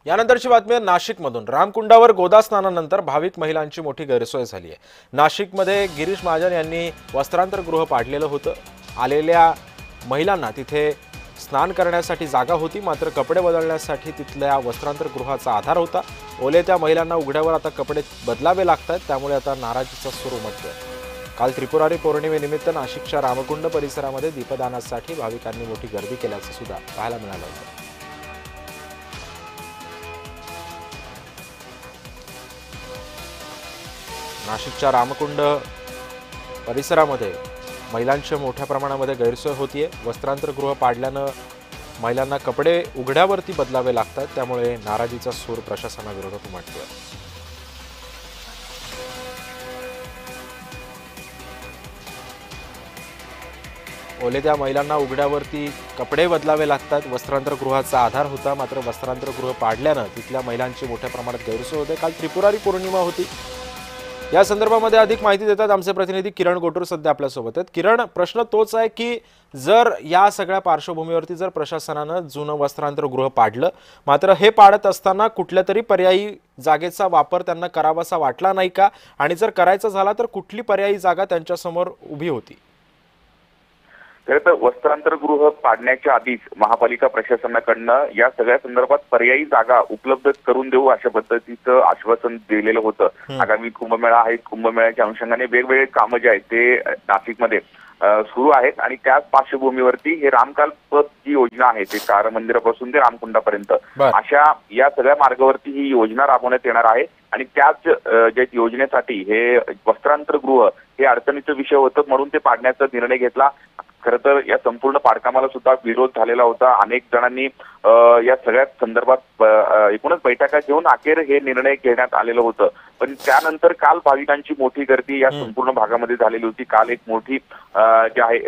यानंतरची बातमी आहे नाशिकमधून। रामकुंडावर गोदा स्नानानंतर भाविक महिलांची मोठी गैरसोय झाली आहे। नाशिकमध्ये गिरीश महाजन यांनी वस्त्रांतरगृह पाडलेलं होतं। आलेल्या महिलांना तिथे स्नान करण्यासाठी जागा होती, मात्र कपडे बदलण्यासाठी तिथल्या वस्त्रांतरगृहाचा आधार होता। ओले त्या महिलांना उघड्यावर आता कपडे बदलावे लागतात, त्यामुळे आता नाराजीचा सूर उमटतोय। काल त्रिपुरारी पौर्णिमेनिमित्त नाशिकच्या रामकुंड परिसरामध्ये दीपदानासाठी भाविकांनी मोठी गर्दी केल्याचं सुद्धा पाहायला मिळालं होतं। नाशिकच्या रामकुंड परिसरामध्ये महिलांच्या मोठ्या प्रमाणामध्ये गैरसोय होतीये। वस्त्रांतरगृह पाडल्यानं महिलांना कपडे उघड्यावरती बदलावे लागतात, त्यामुळे नाराजीचा सूर प्रशासनाविरोधात उमटतोय। ओले त्या महिलांना उघड्यावरती कपडे बदलावे लागतात। वस्त्रांतरगृहाचा आधार होता, मात्र वस्त्रांतरगृह पाडल्यानं तिथल्या महिलांची मोठ्या प्रमाणात गैरसोय होते। काल त्रिपुरारी पौर्णिमा होती। या संदर्भामध्ये अधिक माहिती देतात आमचे प्रतिनिधी किरण गोटूर सध्या आपल्या सोबत आहेत। किरण, प्रश्न तोच आहे की जर या सगळ्या पार्श्वभूमीवरती जर प्रशासनानं जुनं वस्त्रांतरगृह पाडलं, मात्र हे पाडत असताना कुठल्या तरी पर्यायी जागेचा वापर त्यांना करावासा वाटला नाही का, आणि जर करायचा झाला तर कुठली पर्यायी जागा त्यांच्यासमोर उभी होती? खरं तर वस्त्रांतरगृह पाडण्याच्या आधीच महापालिका प्रशासनाकडनं या सगळ्या संदर्भात पर्यायी जागा उपलब्ध करून देऊ अशा पद्धतीचं आश्वासन दिलेलं होतं। आगामी कुंभमेळा आहे, कुंभमेळ्याच्या अनुषंगाने वेगवेगळे कामं जे आहेत ते नाशिकमध्ये सुरू आहेत, आणि त्याच पार्श्वभूमीवरती हे रामकाल पथ जी योजना आहे ते कार मंदिरापासून ते रामकुंडापर्यंत अशा या सगळ्या मार्गावरती ही योजना राबवण्यात येणार आहे। आणि त्याच ज्या योजनेसाठी हे वस्त्रांतरगृह हे अडचणीचा विषय होतं, म्हणून ते पाडण्याचा निर्णय घेतला। खरं तर या संपूर्ण पाडकामाला सुद्धा विरोध झालेला होता। अनेक जणांनी या सगळ्या संदर्भात एकूणच बैठका घेऊन अखेर हे निर्णय घेण्यात आलेलं होतं। पण त्यानंतर काल भाविकांची मोठी गर्दी या संपूर्ण भागामध्ये झालेली होती। काल एक मोठी जी आहे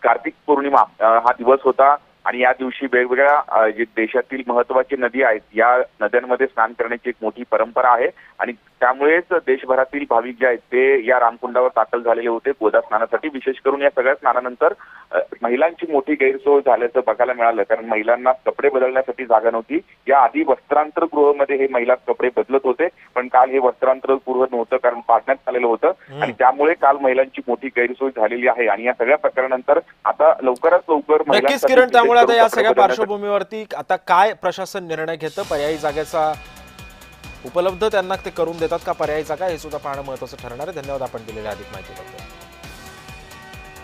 कार्तिक पौर्णिमा हा दिवस होता, आणि या दिवशी वेगवेगळ्या जे देशातील महत्त्वाची नदी आहेत या नद्यांमध्ये स्नान करण्याची एक मोठी परंपरा आहे, आणि त्यामुळेच देशभरातील भाविक जे आहेत ते या रामकुंडावर दाखल झालेले होते गोदा स्नानासाठी। विशेष करून या सगळ्या स्नानानंतर महिलांची मोठी गैरसोय झाल्याचं बघायला मिळालं, कारण महिलांना कपडे बदलण्यासाठी जागा नव्हती। या आधी वस्त्रांतरगृहामध्ये हे महिला कपडे बदलत होते, पण काल हे वस्त्रांतरगृह नव्हतं, कारण पाडण्यात आलेलं होतं, आणि त्यामुळे काल महिलांची मोठी गैरसोय झालेली आहे। आणि या सगळ्या प्रकरणानंतर आता लवकरात लवकर महिलांसाठी आता या सगळ्या पार्श्वभूमीवरती आता काय प्रशासन निर्णय घेतं? पर्यायी जागेचा उपलब्ध त्यांना ते करून देतात का पर्यायी जागा, हे सुद्धा पाहणं महत्त्वाचं ठरणार आहे। धन्यवाद आपण दिलेल्या अधिक माहितीबद्दल।